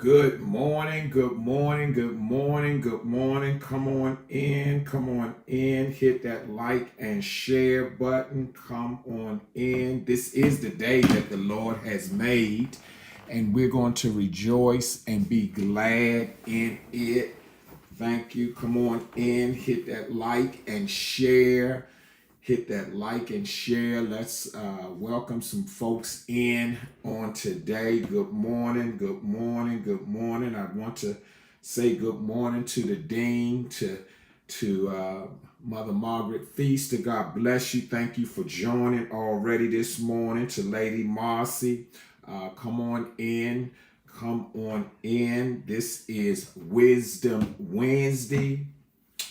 Good morning, good morning, good morning, good morning. Come on in, come on in. Hit that like and share button. Come on in. This is the day that the Lord has made, and we're going to rejoice and be glad in it. Thank you. Come on in, hit that like and share. Hit that like and share. Let's welcome some folks in on today. Good morning, good morning, good morning. I want to say good morning to the Dean, to Mother Margaret Feaster. God bless you. Thank you for joining already this morning. To Lady Marcy, come on in. Come on in. This is Wisdom Wednesday,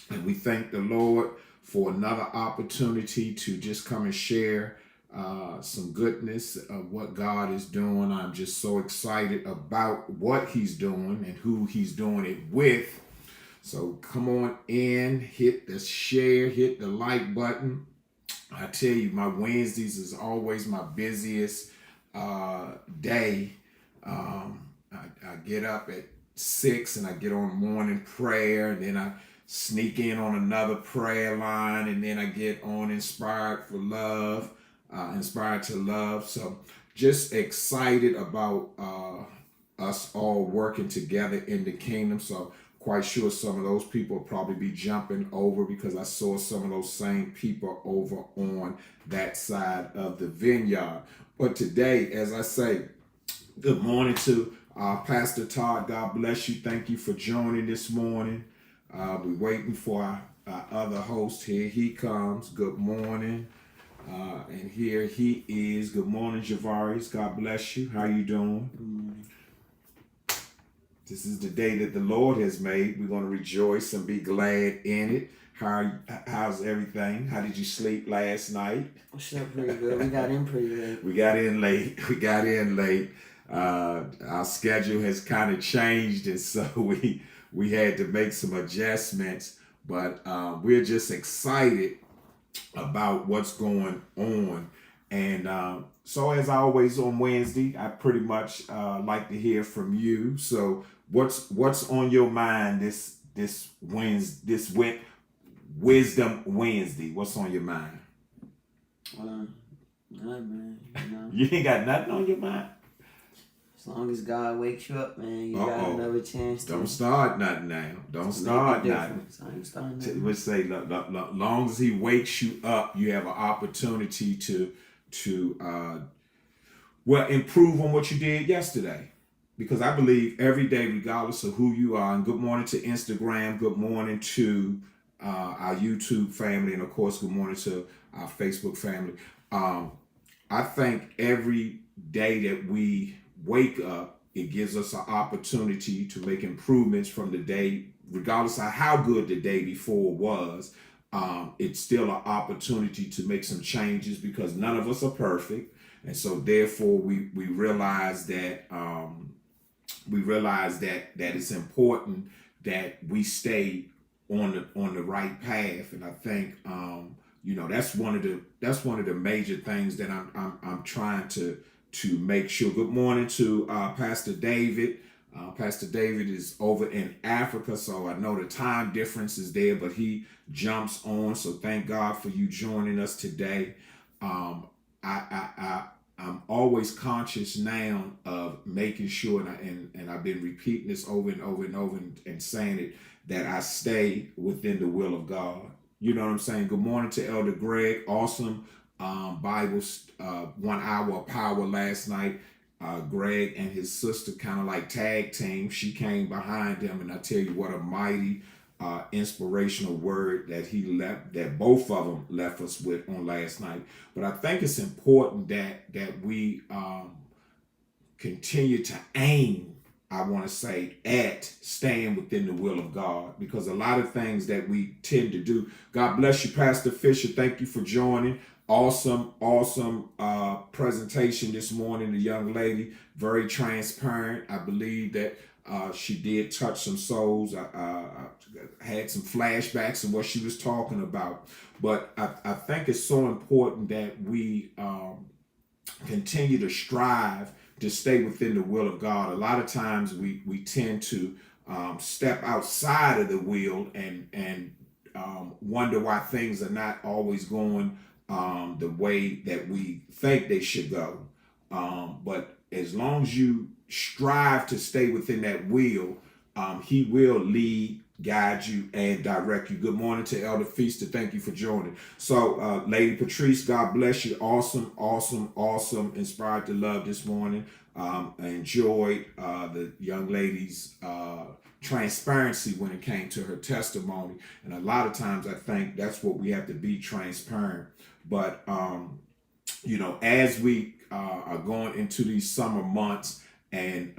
and we thank the Lord for another opportunity to just come and share some goodness of what God is doing. I'm just so excited about what He's doing and who He's doing it with. So come on in, hit the share, hit the like button. I tell you, my Wednesdays is always my busiest day. I get up at 6 and I get on morning prayer, and then I sneak in on another prayer line, and then I get on Inspired for Love, Inspired to Love. So just excited about us all working together in the kingdom. So quite sure some of those people will probably be jumping over, because I saw some of those same people over on that side of the vineyard. But today, as I say, good morning to Pastor Todd. God bless you. Thank you for joining this morning. We're waiting for our other host. Here he comes. Good morning. And here he is. Good morning, Javaris. God bless you. How you doing? Good morning. This is the day that the Lord has made. We're going to rejoice and be glad in it. How's everything? How did you sleep last night? I slept pretty good. We got in pretty late. We got in late. We got in late. Our schedule has kind of changed, and so we had to make some adjustments. But we're just excited about what's going on. And so, as always on Wednesday, I pretty much like to hear from you. So what's on your mind this Wisdom Wednesday? What's on your mind? Nothing, man. You ain't got nothing on your mind? As long as God wakes you up, man, you got another chance to. Don't start nothing now. Don't start nothing. I ain't starting nothing. Let's say, long as He wakes you up, you have an opportunity to improve on what you did yesterday. Because I believe every day, regardless of who you are, and good morning to Instagram, good morning to our YouTube family, and of course, good morning to our Facebook family. I think every day that we wake up, it gives us an opportunity to make improvements from the day, regardless of how good the day before was. It's still an opportunity to make some changes, because none of us are perfect. And so therefore we realize that that it's important that we stay on the right path. And I think that's one of the major things that I'm trying to make sure. Good morning to Pastor David. Pastor David is over in Africa, so I know the time difference is there, but he jumps on. So thank God for you joining us today. I'm always conscious now of making sure, and I've been repeating this over and over and over and saying it, that I stay within the will of God. You know what I'm saying? Good morning to Elder Greg. Awesome Bible 1 hour of power last night. Greg and his sister kind of like tag team. She came behind him, and I tell you what a mighty inspirational word that both of them left us with on last night. But I think it's important that we continue to aim, I want to say, at staying within the will of God, because a lot of things that we tend to do. God bless you, Pastor Fisher. Thank you for joining. Awesome presentation this morning. The young lady, very transparent. I believe that she did touch some souls. I had some flashbacks of what she was talking about. But I think it's so important that we continue to strive to stay within the will of God. A lot of times we tend to step outside of the will and wonder why things are not always going the way that we think they should go. But as long as you strive to stay within that will, he will lead, guide you, and direct you. Good morning to Elder Feaster. Thank you for joining. So, Lady Patrice, God bless you. Awesome, awesome, awesome. Inspired to love this morning. I enjoyed the young lady's transparency when it came to her testimony. And a lot of times I think that's what we have to be, transparent. But, as we are going into these summer months, and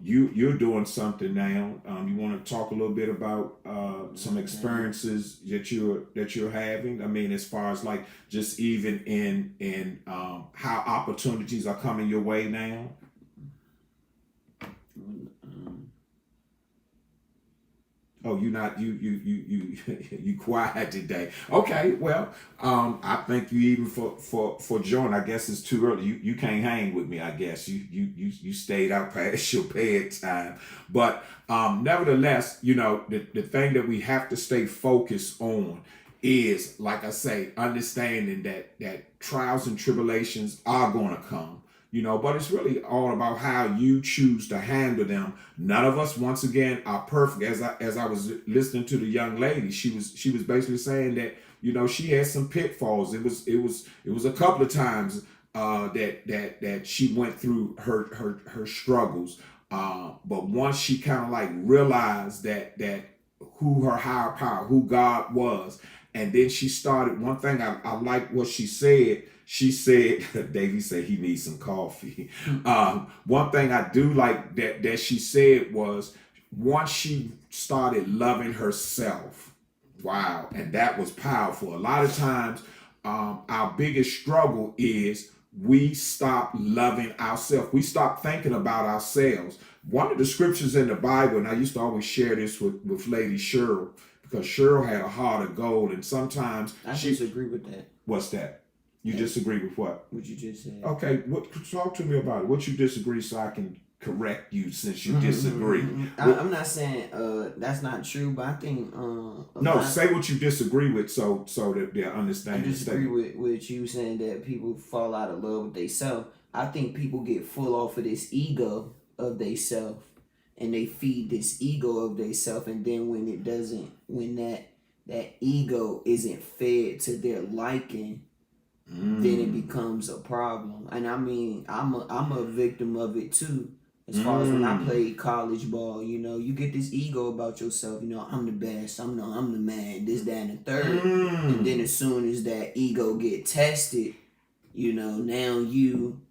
you're doing something now. You want to talk a little bit about some experiences that you're having. I mean, as far as like just even in how opportunities are coming your way now. Oh, you quiet today. Okay, well, I think you even for joining. I guess it's too early. You can't hang with me. I guess you stayed out past your bedtime. But nevertheless, the thing that we have to stay focused on is, like I say, understanding that trials and tribulations are going to come. But it's really all about how you choose to handle them. None of us, once again, are perfect. As I was listening to the young lady, she was basically saying that she had some pitfalls. It was a couple of times that she went through her struggles. But once she kind of like realized that who her higher power, who God was, and then she started. One thing I like what she said. She said, Davey said he needs some coffee. One thing I do like that she said was, once she started loving herself, wow, and that was powerful. A lot of times, our biggest struggle is we stop loving ourselves. We stop thinking about ourselves. One of the scriptures in the Bible, and I used to always share this with Lady Cheryl, because Cheryl had a heart of gold, and sometimes I disagree with that. What's that? You disagree with what? What you just said. Okay, talk to me about it. What you disagree, so I can correct you since you disagree. I'm not saying that's not true, but I think no, say what you disagree with, so that they'll understand. I disagree with you saying that people fall out of love with themselves. I think people get full off of this ego of themselves, and they feed this ego of themselves, and then when that ego isn't fed to their liking, then it becomes a problem. And I mean, I'm a victim of it too. As far as when I played college ball, you get this ego about yourself. I'm the best. I'm the man. This, that, and the third. And then as soon as that ego get tested, now you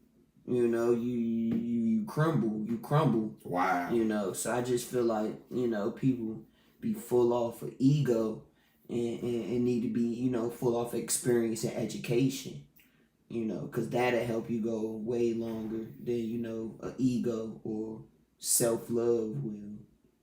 crumble. You crumble. Wow. So I just feel like people be full off of ego. And need to be, full off experience and education, because that'll help you go way longer than, an ego or self-love will.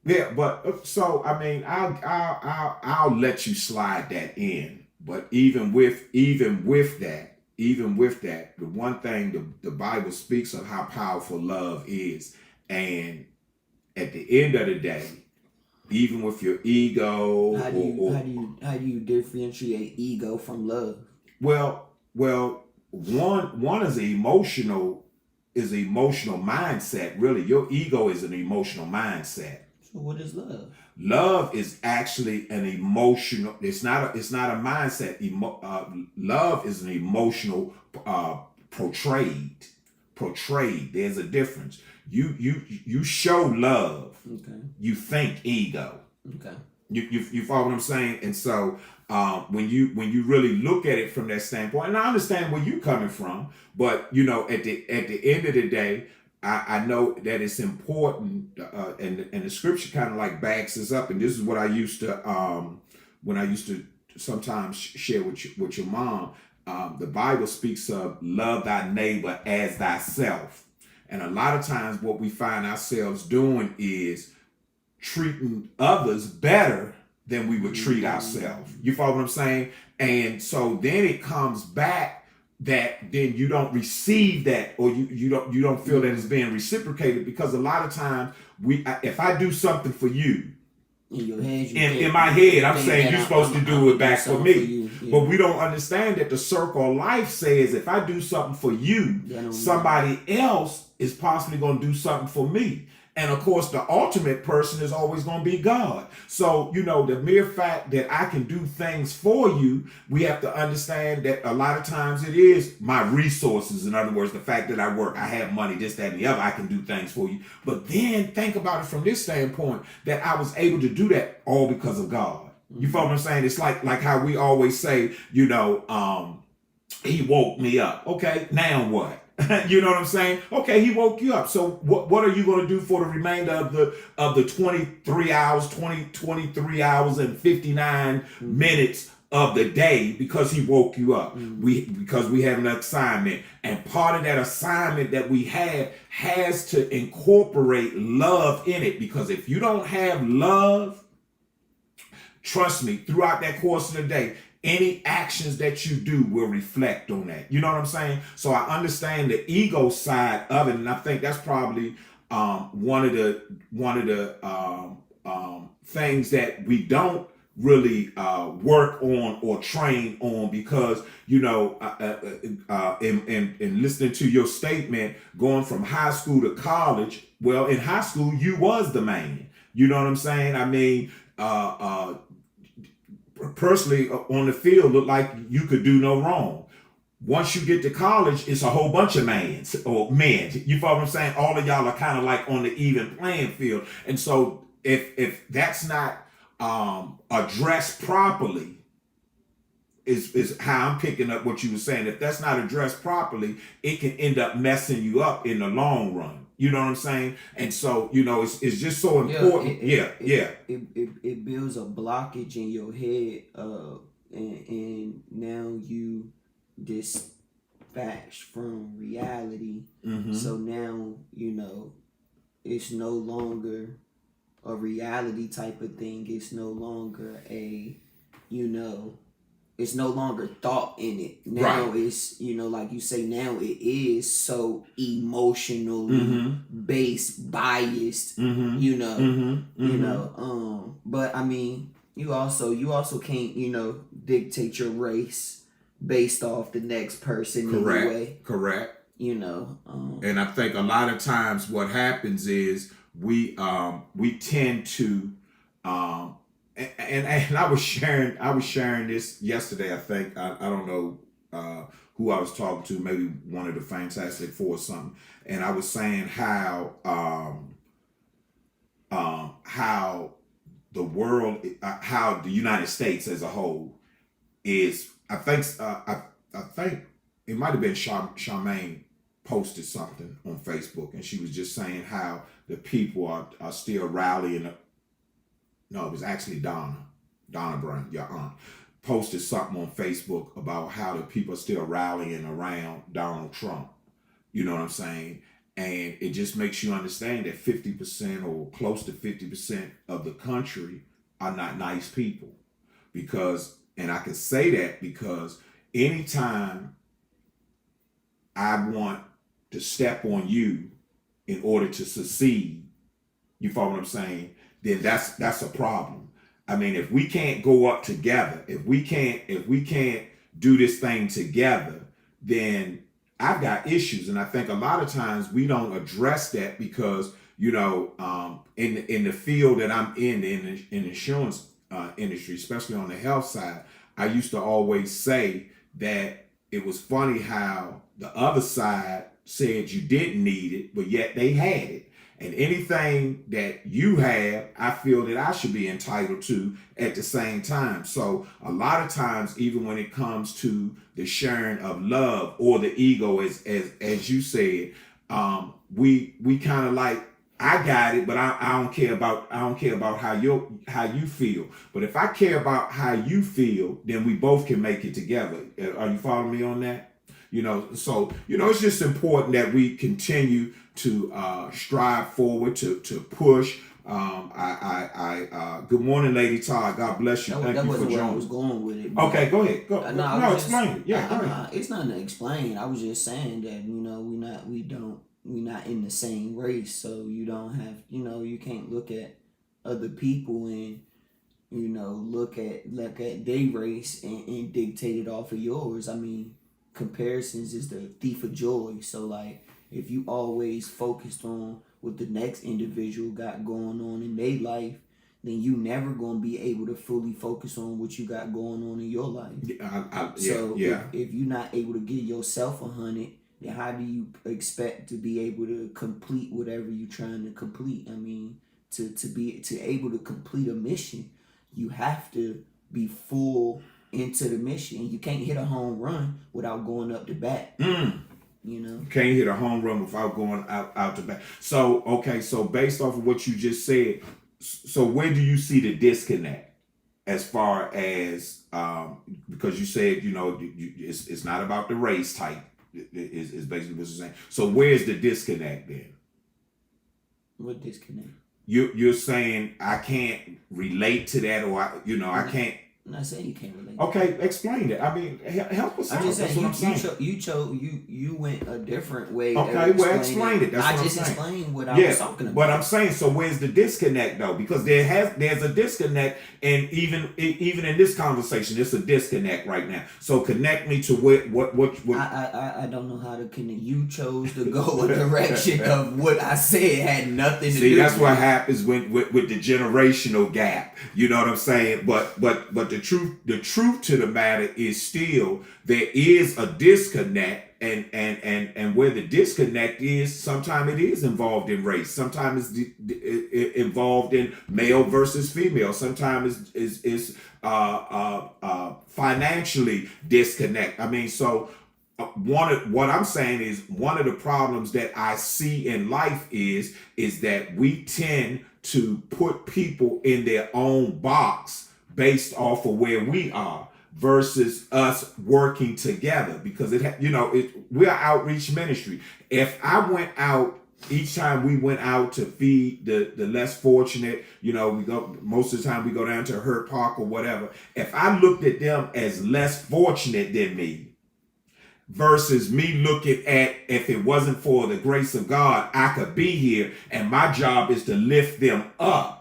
Yeah, but so I mean, I'll let you slide that in. But even with that, the one thing the Bible speaks of how powerful love is, and at the end of the day, even with your ego, how do you differentiate ego from love? Well, one is emotional mindset. Really, your ego is an emotional mindset. So what is love? Love is actually an emotional. It's not a mindset. Love is an emotional portrayed. There's a difference. You show love. Okay. You think ego. Okay. You follow what I'm saying? And so when you really look at it from that standpoint, and I understand where you're coming from, but at the end of the day, I know that it's important, and the scripture kind of like backs us up. And this is what I used to when I used to sometimes share with your mom. The Bible speaks of love thy neighbor as thyself. And a lot of times what we find ourselves doing is treating others better than we would treat ourselves. You follow what I'm saying? And so then it comes back that then you don't receive that, or you don't feel that it's being reciprocated, because a lot of times if I do something for you, in your head, in my head, I'm saying you're supposed to do it back for me. Yeah. But we don't understand that the circle of life says if I do something for you, somebody else is possibly going to do something for me. And of course, the ultimate person is always going to be God. So, the mere fact that I can do things for you, we have to understand that a lot of times it is my resources. In other words, the fact that I work, I have money, this, that, and the other, I can do things for you. But then think about it from this standpoint, that I was able to do that all because of God. You follow what I'm saying? It's like how we always say, He woke me up. Okay, now what? You know what I'm saying? Okay, He woke you up. So what are you going to do for the remainder of the 23 hours and 59 minutes of the day, because He woke you up? Because we have an assignment, and part of that assignment that we have has to incorporate love in it, because if you don't have love, trust me, throughout that course of the day, any actions that you do will reflect on that. You know what I'm saying? So I understand the ego side of it, and I think that's probably one of the things that we don't really work on or train on, because in listening to your statement, going from high school to college, well, in high school you was the man. You know what I'm saying? I mean, personally, on the field, looked like you could do no wrong. Once you get to college, it's a whole bunch of men. You follow what I'm saying? All of y'all are kind of like on the even playing field. And so if that's not addressed properly, is how I'm picking up what you were saying. If that's not addressed properly, it can end up messing you up in the long run. You know what I'm saying? And so, it's just so important. It builds a blockage in your head, and now you dispatch from reality. So now, it's no longer a reality type of thing. It's no longer it's no longer thought in it. Now it's, like you say, now it is so emotionally based, biased, but I mean, you also can't, dictate your race based off the next person. Correct. And I think a lot of times what happens is we tend to, and I was sharing this yesterday. I think I don't know who I was talking to, maybe one of the Fantastic Four or something, and I was saying how the world, how the United States as a whole is. I think it might have been Charmaine posted something on Facebook, and she was just saying how the people are still rallying. No, it was actually Donna Brown, your aunt, posted something on Facebook about how the people are still rallying around Donald Trump. You know what I'm saying? And it just makes you understand that 50% or close to 50% of the country are not nice people. And I can say that because anytime I want to step on you in order to succeed, you follow what I'm saying? Then that's a problem. I mean, if we can't go up together, if we can't do this thing together, then I've got issues. And I think a lot of times we don't address that because, in the field that I'm in insurance industry, especially on the health side, I used to always say that it was funny how the other side said you didn't need it, but yet they had it. And anything that you have, I feel that I should be entitled to at the same time. So a lot of times, even when it comes to the sharing of love or the ego, as you said, we kind of like, I got it, but I don't care about how you feel. But if I care about how you feel, then we both can make it together. Are you following me on that? So it's just important that we continue to strive forward, to push, Good morning, Lady Todd. God bless you. That, Thank that you for wasn't where I joining. was going with it. Okay, go ahead. Go. No, I No, was just, explain it. Yeah, go ahead. it's nothing to explain. I was just saying that we not in the same race, so you don't have you can't look at other people and look at their race and dictate it off of yours. I mean, comparisons is the thief of joy. So like, if you always focused on what the next individual got going on in their life, then you never gonna be able to fully focus on what you got going on in your life. So if you're not able to give yourself 100, then how do you expect to be able to complete whatever you're trying to complete? I mean, to be able to complete a mission, you have to be full into the mission. You can't hit a home run without going up the bat. Can't hit a home run without going out the bat. So okay, so based off of what you just said, so where do you see the disconnect as far as because you said it's not about the race type is basically what you're saying. So where's the disconnect then? What disconnect? You're saying I can't relate to that, or I can't. I'm not saying you can't relate. Okay, explain it. I mean, help us out. I'm just saying you went a different way. Okay, well, explain it. That's what I'm saying. I just explained what I was talking about. But I'm saying, so where's the disconnect though? Because there's a disconnect, and even in this conversation, it's a disconnect right now. So connect me to what. I don't know how to connect. You chose to go a direction of what I said had nothing to do. See, that's what happens with the generational gap. You know what I'm saying? But the truth to the matter is still there is a disconnect, and where the disconnect is, sometimes it is involved in race, sometimes it's involved in male versus female, sometimes it's financially disconnect. I mean, so what I'm saying is one of the problems that I see in life is that we tend to put people in their own box based off of where we are versus us working together, because we're outreach ministry. If I went out each time we went out to feed the less fortunate, we go most of the time we go down to Hurt Park or whatever. If I looked at them as less fortunate than me versus me looking at, if it wasn't for the grace of God, I could be here and my job is to lift them up,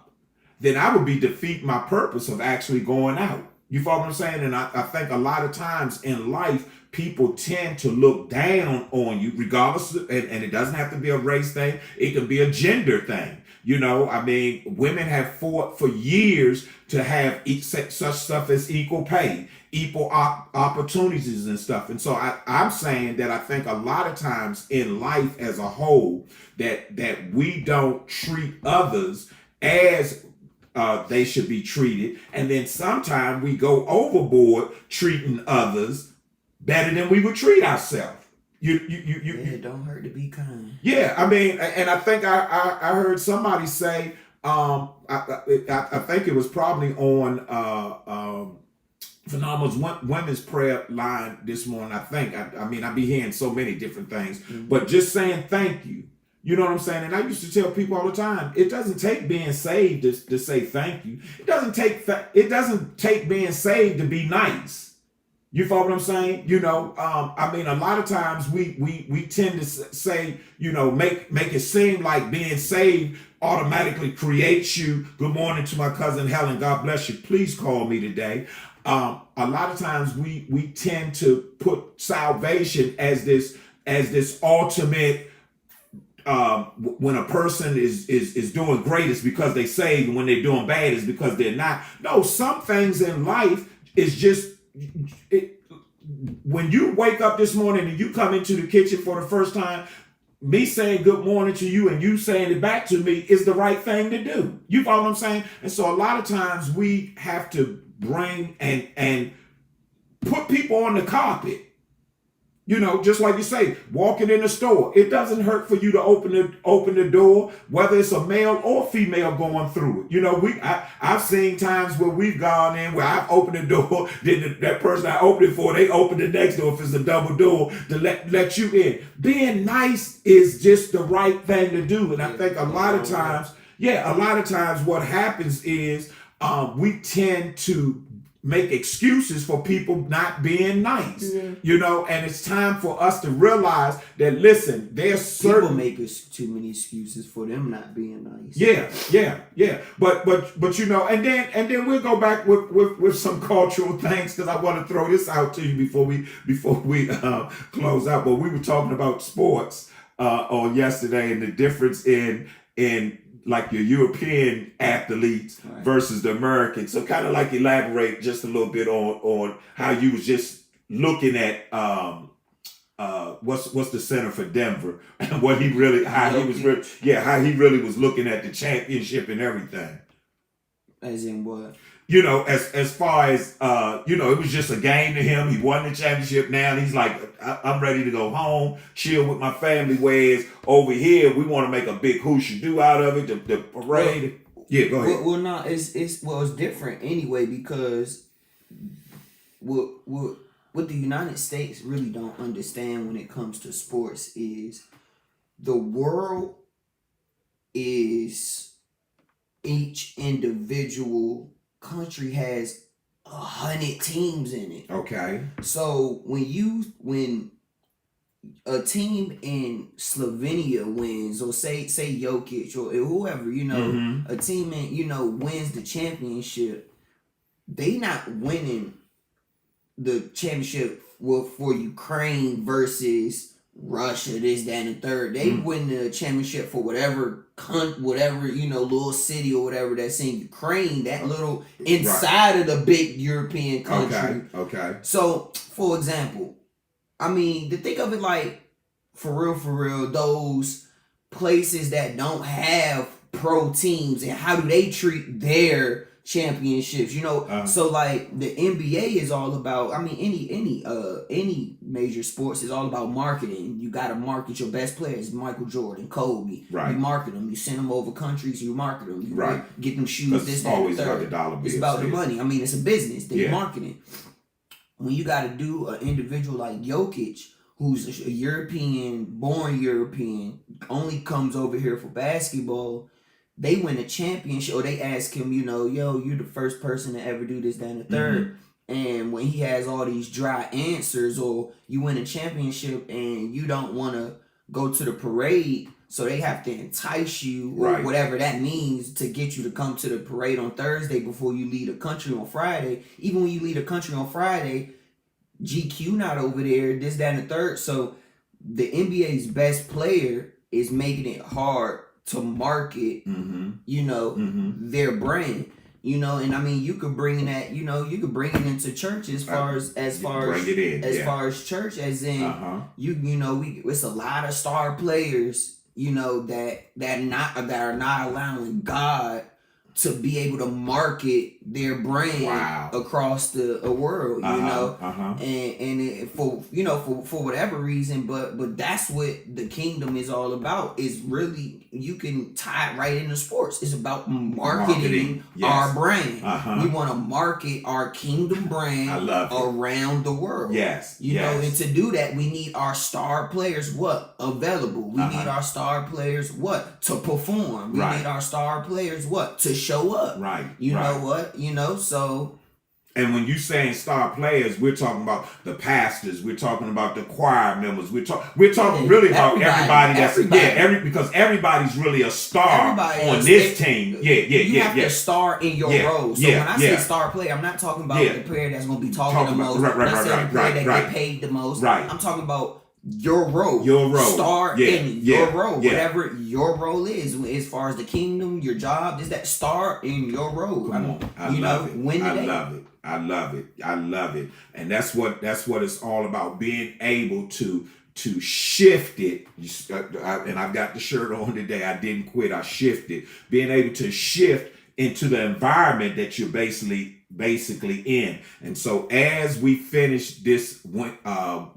then I would be defeating my purpose of actually going out. You follow what I'm saying? And I think a lot of times in life, people tend to look down on you, regardless, and it doesn't have to be a race thing. It can be a gender thing. I mean, women have fought for years to have such stuff as equal pay, equal opportunities and stuff. And so I'm saying that I think a lot of times in life as a whole, that we don't treat others as they should be treated, and then sometimes we go overboard treating others better than we would treat ourselves. It don't hurt to be kind. Yeah, I mean, and I think I heard somebody say, I think it was probably on Phenomenal's women's prayer line this morning. I mean, I be hearing so many different things, but just saying thank you. You know what I'm saying? And I used to tell people all the time, it doesn't take being saved to say thank you. It doesn't take being saved to be nice. You follow what I'm saying? I mean, a lot of times we tend to say, make it seem like being saved automatically creates you. Good morning to my cousin Helen. God bless you. Please call me today. A lot of times we tend to put salvation as this ultimate. When a person is doing great, it's because they saved, and when they're doing bad, it's because they're not. No, some things in life is just when you wake up this morning and you come into the kitchen for the first time, me saying good morning to you and you saying it back to me is the right thing to do. You follow what I'm saying? And so a lot of times we have to bring and put people on the carpet. Just like you say, walking in the store, it doesn't hurt for you to open the door, whether it's a male or female going through it. I've seen times where we've gone in where I've opened the door, then that person I opened it for, they open the next door if it's a double door to let you in. Being nice is just the right thing to do, and I think a lot of times Yeah, a lot of times what happens is we tend to make excuses for people not being nice, and it's time for us to realize that, listen, there's certain People make us too many excuses for them not being nice. Yeah. But and then we'll go back with some cultural things, because I want to throw this out to you before we close out. But we were talking about sports on yesterday, and the difference in like your European athletes versus the Americans. So kind of like elaborate just a little bit on how you was just looking at what's the center for Denver and what he really how he really was looking at the championship and everything. As in what? As far as it was just a game to him. He won the championship. Now he's like, I'm ready to go home, chill with my family. Whereas over here, we want to make a big hoosha-do out of it, the parade. Go ahead. Well, no, it's different anyway, because what the United States really don't understand when it comes to sports is the world is each individual country has 100 teams in it. Okay. So when a team in Slovenia wins, or say Jokic or whoever, a team in wins the championship, they not winning the championship for Ukraine versus Russia, this, that, and the third. They win the championship for whatever little city or whatever that's in Ukraine, that little inside of the big European country. Okay. So, for example, I mean, to think of it like, for real, those places that don't have pro teams, and how do they treat their championships? So like the NBA is all about, I mean, any major sports is all about marketing. You got to market your best players. Michael Jordan, Kobe. Right. You market them. You send them over countries. You market them. You get them shoes. This, it's that, always and about third. the dollar bill. It's about the money. I mean, it's a business. They marketing. When you got to do an individual like Jokic, who's a born European, only comes over here for basketball. They win a championship, or they ask him, yo, you're the first person to ever do this, that, and the third. And when he has all these dry answers, or you win a championship and you don't want to go to the parade, so they have to entice you, or whatever that means, to get you to come to the parade on Thursday before you leave the country on Friday. Even when you leave the country on Friday, GQ not over there, this, that, and the third. So the NBA's best player is making it hard to market, their brand, and I mean, you could bring that, you could bring it into church as far as church, as in, it's a lot of star players, that are not allowing God to be able to market their brand across the world, and for whatever reason, but that's what the kingdom is all about. Is really, you can tie it right into sports. It's about marketing our brand. We want to market our kingdom brand around the world. And to do that, we need our star players available. We need our star players to perform. We need our star players to show up. Know what? So. And when you saying star players, we're talking about the pastors, we're talking about the choir members, we're talking really about everybody because everybody's really a star on this team. You have to star in your role. So when I say star player, I'm not talking about the player that's going to be talking the most. I'm not saying the player that get paid the most. I'm talking about your role. Star in your role. Whatever your role is, as far as the kingdom, your job, is that star in your role. I love it. And that's what it's all about, being able to shift it. And I've got the shirt on today. I didn't quit. I shifted. Being able to shift into the environment that you're basically in. And so as we finish this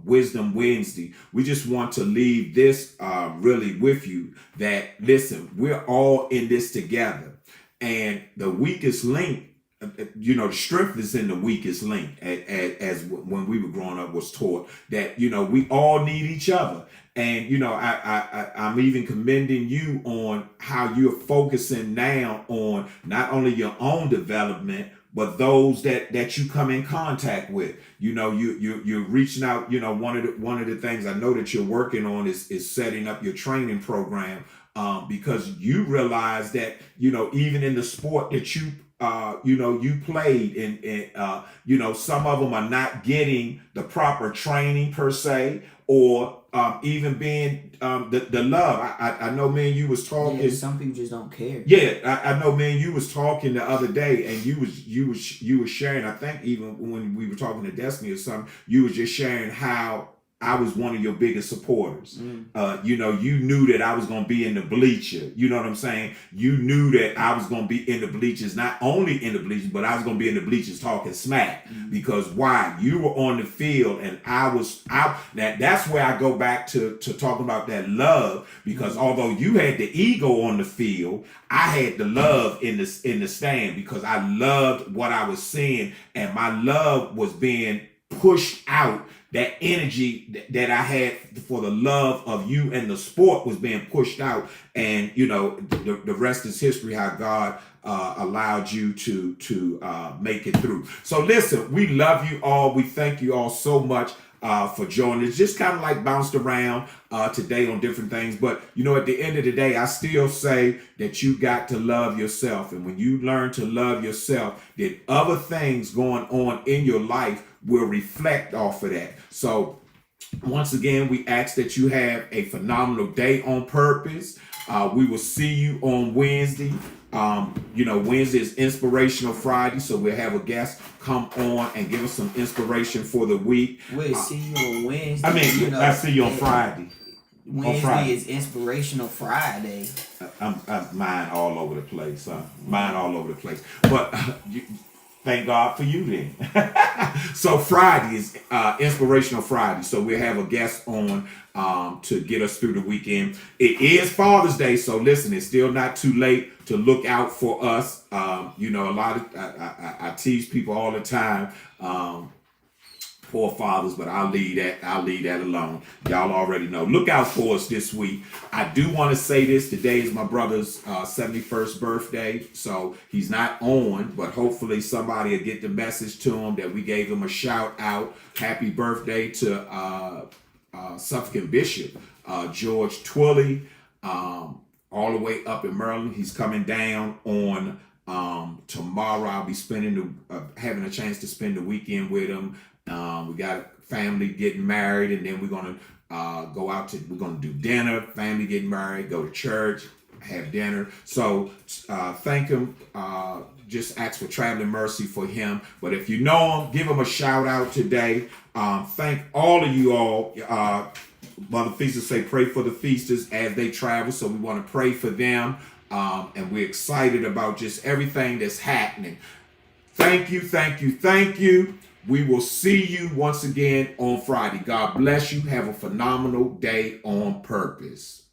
Wisdom Wednesday, we just want to leave this really with you, that listen, we're all in this together, and the weakest link the strength is in the weakest link, as when we were growing up was taught that we all need each other. And I'm even commending you on how you're focusing now on not only your own development, but those that you come in contact with. You're reaching out. One of the things I know that you're working on is setting up your training program, because you realize that even in the sport that you played, and some of them are not getting the proper training per se, or even being the love. I know, man, you was talking. Yeah, some people just don't care. Yeah, I know, man. You was talking the other day, and you was sharing. I think even when we were talking to Destiny or something, you was just sharing how I was one of your biggest supporters. You knew that I was going to be in the bleacher. You know what I'm saying? You knew that I was going to be in the bleachers, not only in the bleachers, but I was going to be in the bleachers talking smack. Because why? You were on the field and I was out. That's where I go back to talking about that love, because although you had the ego on the field, I had the love in the stand, because I loved what I was seeing, and my love was being pushed out. That energy that I had for the love of you and the sport was being pushed out. And the rest is history, how God allowed you to make it through. So listen, we love you all. We thank you all so much for joining us. Just kind of like bounced around today on different things. But at the end of the day, I still say that you got to love yourself. And when you learn to love yourself, then other things going on in your life will reflect off of that. So once again, we ask that you have a phenomenal day on purpose. We will see you on Wednesday. Wednesday is Inspirational Friday, so we'll have a guest come on and give us some inspiration for the week. We'll see you on Wednesday. I see you on Friday. Wednesday is Inspirational Friday. I'm mine all over the place. Mine all over the place. But thank God for you then. So Friday is Inspirational Friday. So we'll have a guest on to get us through the weekend. It is Father's Day, so listen, it's still not too late to look out for us. A lot of I tease people all the time. Poor fathers, but I'll leave that alone. Y'all already know. Look out for us this week. I do want to say this. Today is my brother's 71st birthday, so he's not on, but hopefully somebody will get the message to him that we gave him a shout out. Happy birthday to Suffolk Bishop George Twilley, all the way up in Maryland. He's coming down on tomorrow. I'll be having a chance to spend the weekend with him. We got a family getting married, and then we're gonna we're gonna do dinner, family getting married, go to church, have dinner. So thank him. Just ask for traveling mercy for him. But if you know him, give him a shout out today. Thank all of you all. Mother Feasters say pray for the feasters as they travel. So we want to pray for them. And we're excited about just everything that's happening. Thank you, thank you, thank you. We will see you once again on Friday. God bless you. Have a phenomenal day on purpose.